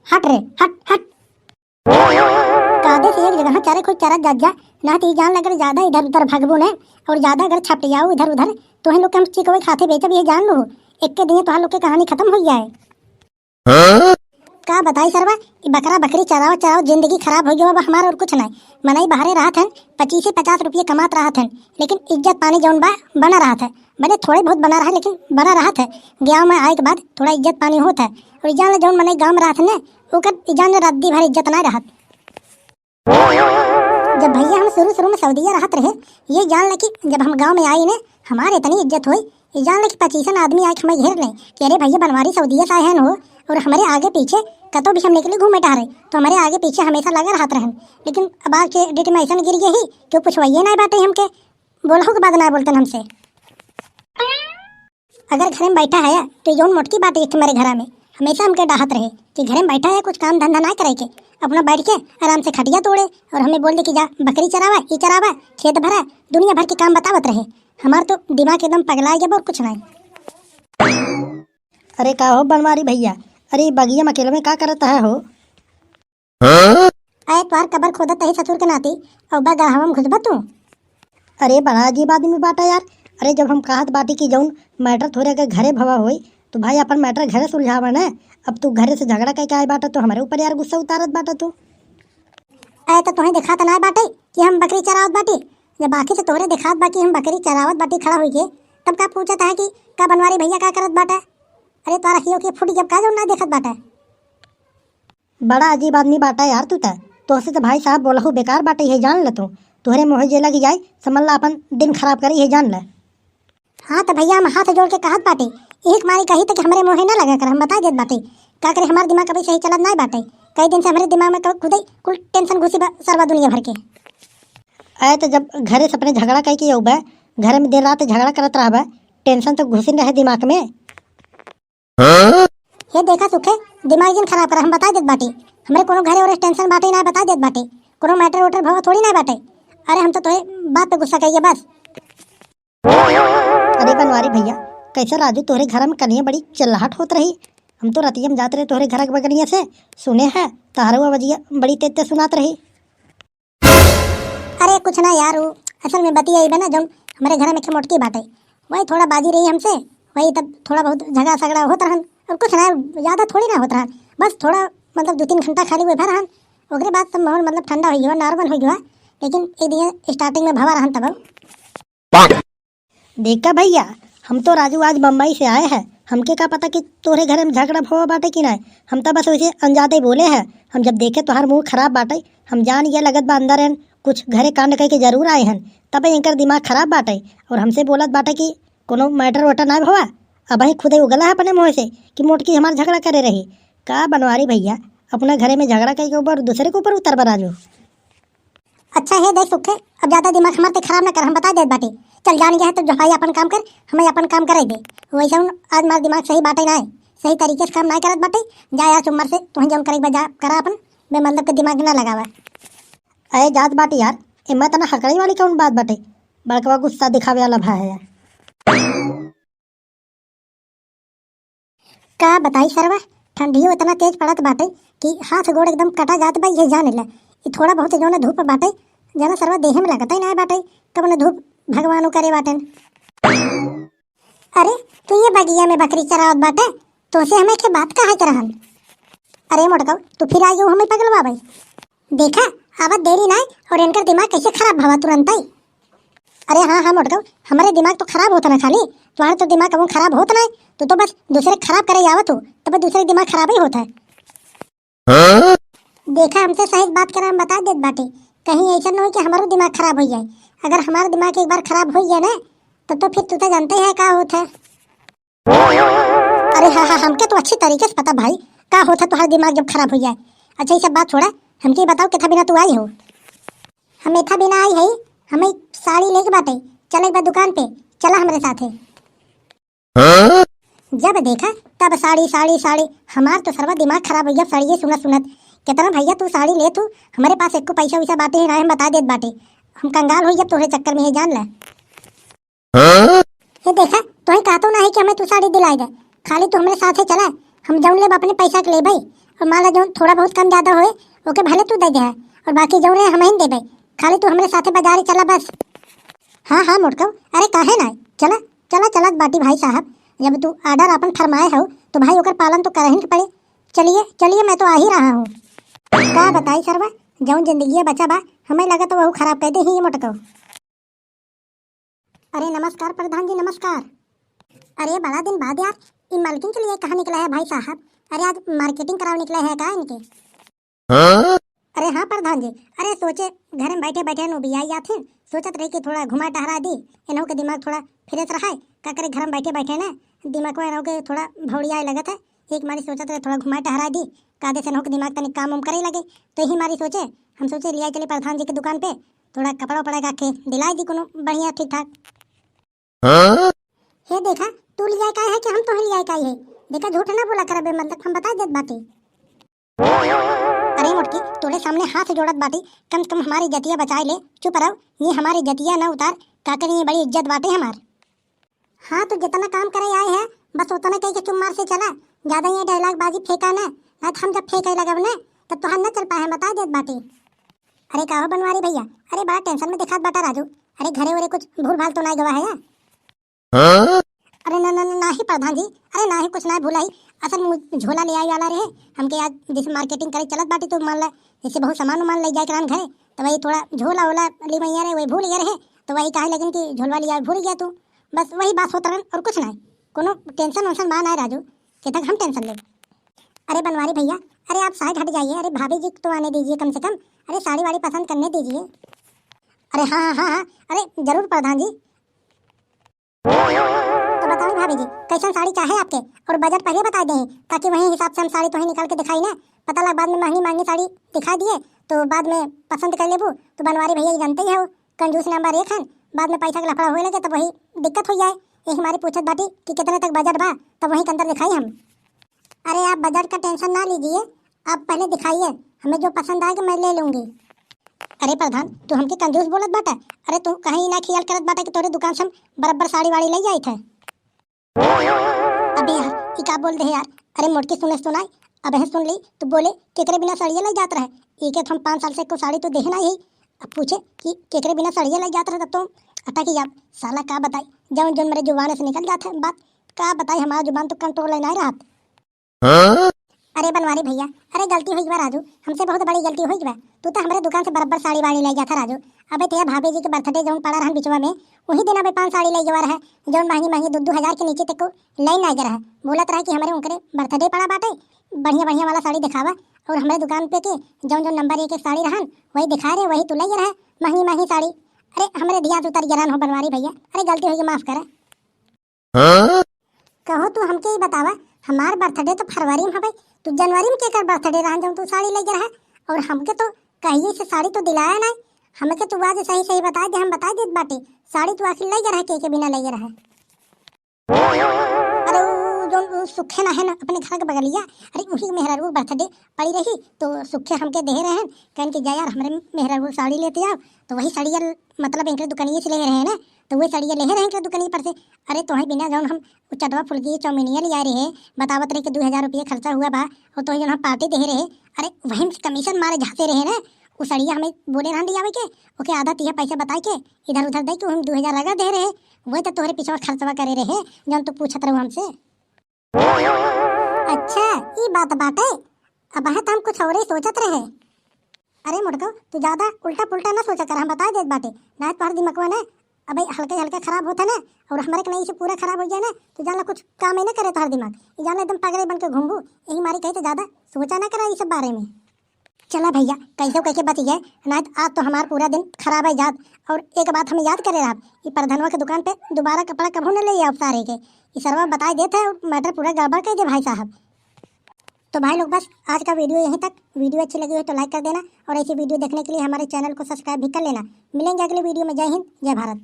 हट रे, हट हट। कायदे से एक जगह चारे कोई चारा जात जा, ना तो जान लगे ज्यादा इधर उधर भगबो ने, और ज्यादा अगर छपटियाओ इधर उधर तो हम लोग के हम चिकवे खाते बेचब, ये जान लो। एक के दिन तो लोग की कहानी खत्म हो जाए। का बताई सरवा, बकरा बकरी चराओ चराओ जिंदगी खराब हो गया। अब हमारा और कुछ नहीं, मनाई बाहरे रहा था 25 से 50 रुपये कमात रहा था, लेकिन इज्जत पानी जौन बा बना रहा था। भले थोड़े बहुत बना रहा लेकिन बना रहा था। गाँव में आए के बाद थोड़ा इज्जत पानी होता है, और जान जौन मनाई गाँव में रहा था ना, ओकर जान रद्दी भर इज्जत ना रहा। जब भैया हम शुरू में सऊदीया रहत रहे, ये जान ले कि जब हम गांव में आई ने हमारे इतनी इज्जत हुई। ये जान ले कि 25 आदमी आके हमें घेर ले कि अरे भैया बनवारी सऊदीया से आए हैं हो, और हमारे आगे पीछे कतो भी हम निकले घूमे टहरे तो हमारे आगे पीछे हमेशा लगा रहत रहन। लेकिन अब आज के डेट में ऐसा गिर गई ही क्यों पूछवाइए ना बाटे हमके, बोलहो के बाद ना बोलते हमसे। अगर घर में बैठा है तो जौन मोटकी बात है मेरे घर में हमेशा हमके डाहत रहे कि घर में बैठा है कुछ काम धंधा ना करे के, अपना बैठ के आराम से खटिया तोड़े, और हमें बोल दे कि जा बकरी चरावा, ये चरावा, खेत भरा, दुनिया भर के काम बतावत रहे। हमारा तो दिमाग एकदम पगला गया और कुछ नहीं। अरे का हो बनवारी भैया, अरे बगिया में अकेले में का करता है हो? आए तुम्हार कबर खोदत है ससुर के नाती और बा गढ़ावा में घुसबा तू। अरे बड़ा अजीब आदमी बाटा यार। अरे जब हम कहत बाटी की जौन मैटर थोड़े के घरे भवा होई तो भाई अपन मैटर घरे सुलझावा ना। अब तू घरे से झगड़ा करके आए बाटा तो हमारे ऊपर यार गुस्सा उतारत बाटा तू। आए तो तुम्हें दिखात ना बाटे कि हम बकरी चरावत बाटी, जब बाकी से तोहरे दिखात बाकी हम बकरी चरावत बाटी खड़ा हुई के, तब का पूछत है कि का बनवारी भैया का करत बाटा। अरे तुम्हारा हियो की फुट जब का जो ना देखत बाटा। बड़ा अजीब आदमी बाटा यार तू तो से तो भाई साहब बोलहु बेकार बाटे ये जान ल तू। तुहरे मोहे जे लग जाए समझ ला अपन दिन खराब करी ये जान ल। हाँ तो भैया हम हाथ जोड़ के कहत बाटे, एक मारी कही तो कि हमारे मोहे ना लगा कर, हम बता देत बाटे का करे। हमारा दिमाग कभी सही चलत नहीं बाटे, कई दिन से हमारे दिमाग में खुद ही कुल टेंशन घुसी सरवा दुनिया भर के। आए तो जब घरे से अपने झगड़ा कह के बा घर में दिन रात झगड़ा करत रहा, टेंशन तो घुसी रहे दिमाग में। ये देखा सुखे दिमाग दिन खराब कर, हम बता देत बाटे हमारे कोनो घरे और टेंशन बाटे ना, बता देत बाटे कोनो मैटर वोटर भवा थोड़ी ना बाटे। अरे हम तो तोहे बात पे गुस्सा कहिए बस। अरे बनवारी भैया कैसे राजू तोहरे घर में कनिया बड़ी चिल्लाहट होत रही। हम तो रतिया में जाते रहे तोहरे घर के बगनिया से सुने है तारो आवाजिया बड़ी तेज तेज सुनात रही। अरे कुछ ना यार, वो असल में बतिया ही ना जो हमारे घर में मोटकी बाटे वही थोड़ा बाजी रही हमसे, वही तब थोड़ा बहुत झगड़ा सगड़ा होता रहन, और कुछ ना ज़्यादा थोड़ी ना होता रहन, बस थोड़ा मतलब 2-3 घंटा खाली हुए रहन। ओकरे बाद सब माहौल मतलब ठंडा हो गया, नॉर्मल हो गया। लेकिन एक दिन स्टार्टिंग में भवा रहन तब। देखा भैया हम तो राजू आज बम्बई से आए हैं, हमके का पता कि तोहरे घर में झगड़ा भवा बाटे कि नहीं। हम तो बस वैसे अनजाते बोले हैं। हम जब देखे तोहार मुंह खराब बाटे हम जान ये लगत बा अंदर हैं कुछ घरे कांड करके जरूर आए हैं, तब इनकर दिमाग खराब बाटे और हमसे बोलत बाटे कि कोनो मैटर वोटर ना भवा। अब ही खुदे उगला है अपने मुँह से कि मोटकी हमार झगड़ा करे रही। का बनवारी भैया अपना घरे में झगड़ा करके ऊपर दूसरे के ऊपर उतर बराजू। अच्छा है देख सुखे, अब ज्यादा दिमाग हमारे खराब ना कर, हम बता देत बाटे चल जान गया है तो जो भाई अपन काम कर, हमें अपन काम करे दे। वैसे आज हमारा दिमाग सही बाटे ना है, सही तरीके से काम ना करत बाटे। जा यार चुम्मर से तुम्हें जौन करे जा करा अपन, मैं मतलब के दिमाग ना लगावा। अरे जात बाटे यार इम्मा तना हकड़ी वाली कौन बात बाटे, बड़कवा गुस्सा दिखावे वाला भा है यार। का बताई सरवा, ठंडियो इतना तेज पड़त बाटे कि हाथ गोड़ एकदम कटा जात बा। ये जान ले ये थोड़ा बहुत जो ना धूप बाटे जना सरवा देह में लगता ही ना बाटे, कब ना धूप भगवानों करे बाटन। अरे तू ये बगिया में बकरी चरावत बाटे तो से हमें के बात कहा करहन। अरे मोटकाऊ तू फिर आई हमें पगलवा भाई, देखा आवत देरी ना और इनका दिमाग कैसे खराब भवा तुरंत ही। अरे हाँ हाँ मोटकाऊ हमारे दिमाग तो खराब होता ना, खाली तुम्हारा तो दिमाग कभी खराब होता ना, तो बस दूसरे खराब करे आवत हो तब दूसरे दिमाग खराब ही होता है। देखा हमसे सही बात करा, हम बता देत बाटे कहीं ऐसा न हो कि हमारा दिमाग खराब हो जाए। अगर हमारा दिमाग एक बार खराब हो गया ना तब तो फिर तू तो जानते है क्या होता है। अरे हाँ हाँ हमके तो अच्छी तरीके से पता भाई क्या होता तुम्हारा दिमाग जब खराब हो जाए। अच्छा ये सब बात छोड़ा, हमके बताओ कितना बिना तू आई हो। हम इतना बिना आई है, हमें साड़ी लेके बाटे चले एक बार दुकान पे, चला हमारे साथ है। जब देखा तब साड़ी साड़ी साड़ी, हमार तो सर्वा दिमाग खराब हो गया साड़ी सुनत सुनत। कितना भैया तू साड़ी ले, तू हमारे पास एक को पैसा वैसा बाटे है ना, हम बता देत बाटे हम कंगाल हो जब तोहरे चक्कर में है जान ले। ये देखा तो ही कहतो ना है कि हमें तू साड़ी दिलाई दे, खाली तू हमारे साथ है चला, हम जाऊन ले अपने पैसा के ले भाई। और मान ला जो थोड़ा बहुत कम ज़्यादा होए ओके भले तू दे दे है, और बाकी जो रहे हम ही देबे, खाली तू हमरे साथे बाजार ही चला बस। हाँ हाँ मोटकव, अरे काहे ना, चला चला चलत बाटी भाई साहब, जब तू ऑर्डर अपन फरमाए हो तो भाई ओकर पालन तो करही के पड़े। चलिए चलिए, मैं तो आ ही रहा हूँ। का बताई सरवा, जौन जिंदगी बचा बा हमें लगा तो वह खराब कर दे ही ये मोटकव। अरे नमस्कार प्रधान जी, नमस्कार। अरे बड़ा दिन बाद यार, इन मालकिन के लिए कहाँ निकला है भाई साहब? अरे आज मार्केटिंग कराव निकला है का इनके? अरे हाँ प्रधान जी, अरे सोचे घर में बैठे बैठे नो भी आई आथिन, सोचत रही कि थोड़ा घुमा टहरा दी, इन्हों के दिमाग थोड़ा फ्रेश रहा है। का करे घर में बैठे बैठे ना दिमाग में इन्हों के थोड़ा भौड़िया लगत है। एक मारी सोचत रहे थोड़ा घुमा टहरा दी, कादे से इन्हों के दिमाग तनिक काम उम करे लगे, तो यही मारी सोचे हम सोचे लिया चले प्रधान जी की दुकान पे, थोड़ा कपड़ा उपड़ा का के दिलाई दी कोनो बढ़िया ठीक ठाक। हे देखा, तू लिया का है कि हम तो लिया का है? देखा झूठ ना बोला कर, मतलब हम बता देत बाटी। अरे मोटकी, तोरे सामने हाथ जोड़त बाटी, कम से कम हमारी जतिया बचाए ले। चुप रहो, ये हमारी जतिया ना उतार, का करी ये बड़ी इज्जत बाटे हमार। हाँ तो जितना काम करे आए हैं बस उतना कही के चुप मार से चला, ज्यादा ये डायलॉग बाजी फेंका ना, हम जब फेंके लगब ना तब तो हम न चल पाए, बता देत बाटी। अरे कहो बनवारी भैया, अरे बड़ा टेंशन में दिखात बाटा राजू, अरे घरे वरे कुछ भूल भाल तो ना गवा है या? अरे ना ना ना ही प्रधान जी, अरे ना ही कुछ ना भूलाई, असल झोला ले आई वाला रहे हमके आज, जैसे मार्केटिंग करे चलत बाटी तो मान ला जैसे बहुत सामान उमान ले जाए करान घरे, तो वही थोड़ा झोला वोला ली मैया रहे, वही भूल गया रहे, तो वही कहे लेकिन कि झोलवा लिया भूल गया तू, बस वही बात होता रहे और कुछ नहीं, कोनो टेंशन वेंशन मान आए राजू, कि तक हम टेंशन ले। अरे बनवारी भैया, अरे आप साइड हट जाइए, अरे भाभी जी तो आने दीजिए कम से कम, अरे साड़ी वाड़ी पसंद करने दीजिए। अरे हाँ हाँ हाँ हाँ, अरे जरूर प्रधान जी। तो बताओ भाभी जी कैसन साड़ी चाहे आपके, और बजट पहले बता दें ताकि वही हिसाब से हम साड़ी तो ही निकाल के दिखाई ना, पता लगा बाद में महंगी महंगी साड़ी दिखा दिए तो बाद में पसंद कर लेबू, तो बनवारी भैया जानते ही हो कंजूस नंबर 1 है, बाद में पैसा का लफड़ा होए लगे तो वही दिक्कत हो जाए। ये हमारी पूछत बाटी कि कितने तक बजट बा, तब वहीं के अंदर दिखाई हम। अरे आप बजट का टेंशन ना लीजिए, आप पहले दिखाइए, हमें जो पसंद आएगा मैं ले लूँगी। अरे प्रधान तू हमके कंजूस बोलत बाटा, अरे तू कहीं ना ख्याल करत बाटा कि तोरे दुकान से हम बराबर साड़ी वाड़ी ले जाई थे। अबे यार ये क्या बोल रहे यार, अरे मोटकी सुने सुनाई, अब है सुन ली तो बोले केकरे बिना साड़ियाँ ले जात रहे, एक हम 5 साल से को साड़ी तो देखना ही, अब पूछे कि केकरे बिना साड़ियाँ ले जात रहे, तब तो अटा की यार साला का बताई, जब जो मेरे जुबान से निकल जाते बात, का बताई हमारा जुबान तो कंट्रोल नहीं रहा। अरे बनवारी भैया, अरे गलती हुई बा राजू, हमसे बहुत बड़ी गलती हुई बा, तू तो हमारे दुकान से बराबर साड़ी वाड़ी ले जाता राजू। अबे तेरा भाभी जी के बर्थडे जौन पड़ा रहन बिचवा में, वही दिन अबे 5 साड़ी ले जवा रहा, जौन महंगी महंगी 2-2 हज़ार के नीचे तक को लाइन आ रहा, बोलत रहा कि हमारे उनके बर्थडे पड़ा बाटे, बढ़िया बढ़िया वाला साड़ी दिखावा, और हमारे दुकान पे के जौन जौन नंबर 1 साड़ी रहन वही दिखा रहे, वही तू ले रहा महंगी महंगी साड़ी। अरे हमारे धिया उतर गिरान हो बनवारी भैया, अरे गलती हुई माफ करे। कहो तू हमके ही बतावा, हमार बर्थडे तो फरवरी में है, तू जनवरी में केकर बर्थडे रहन जब तू साड़ी ले रहा, और हमके तो कहिए से साड़ी तो दिलाया नहीं, हमें के तू आज सही सही बता दे, हम बता देत बाटे साड़ी तू आखिर ले रहा के बिना ले रहा। अरे जो सुखे ना है ना अपने घर के बगलिया, अरे उसी मेहरारू बर्थडे पड़ी रही तो सुखे हमके दे रहे हैं, कहन के जा यार हमारे मेहरारू साड़ी लेते आओ, तो वही साड़ियाँ मतलब इनके दुकानिए से ले रहे हैं ना, तो वही साड़ियाँ ले रहे हैं दुकानिए पर से। अरे तो ही बिना जौन हम चटवा फुल्की चौमिनिया ले आ रहे, बतावत रहे कि 2000 रुपये खर्चा हुआ बा, और तो जौन हम पार्टी दे रहे, अरे वहीं कमीशन मारे झाते रहे ना, वो सड़िया हमें बोले रहन दिया के ओके आधा तिया पैसा बताए के इधर उधर दे के हम 2000 लगा दे रहे, वही तो तोहरे पीछे खर्चवा करे रहे जौन तू पूछत रहो हमसे। अच्छा ये बात बाटे, अब है तो हम कुछ और ही सोचत रहे। अरे मुड़को तू ज्यादा उल्टा पुल्टा ना सोचा कर, हम बता देत बाटे ना तुम्हारा दिमागवा ना अब हल्के हल्के खराब होता ना, और हमारे के नहीं से पूरा खराब हो जाए ना, तो जानला कुछ काम ही ना करे तुम्हारा दिमाग, ये जानला एकदम पागल बन के घूमू, यही मारी कहे तो ज्यादा सोचा ना करा ये सब बारे में। चला भैया कैसे कैसे बच गए ना, आज तो हमारा पूरा दिन खराब है जात। और एक बात हमें याद करे आप, ये प्रधनवा के दुकान पे दोबारा कपड़ा कभू न ले आप सारे के, ये सरवा बता देते हैं और मैटर पूरा गड़बड़ कर दे भाई साहब। तो भाई लोग बस आज का वीडियो यहीं तक, वीडियो अच्छी लगी हो तो लाइक कर देना, और ऐसी वीडियो देखने के लिए हमारे चैनल को सब्सक्राइब भी कर लेना। मिलेंगे अगले वीडियो में, जय हिंद जय भारत।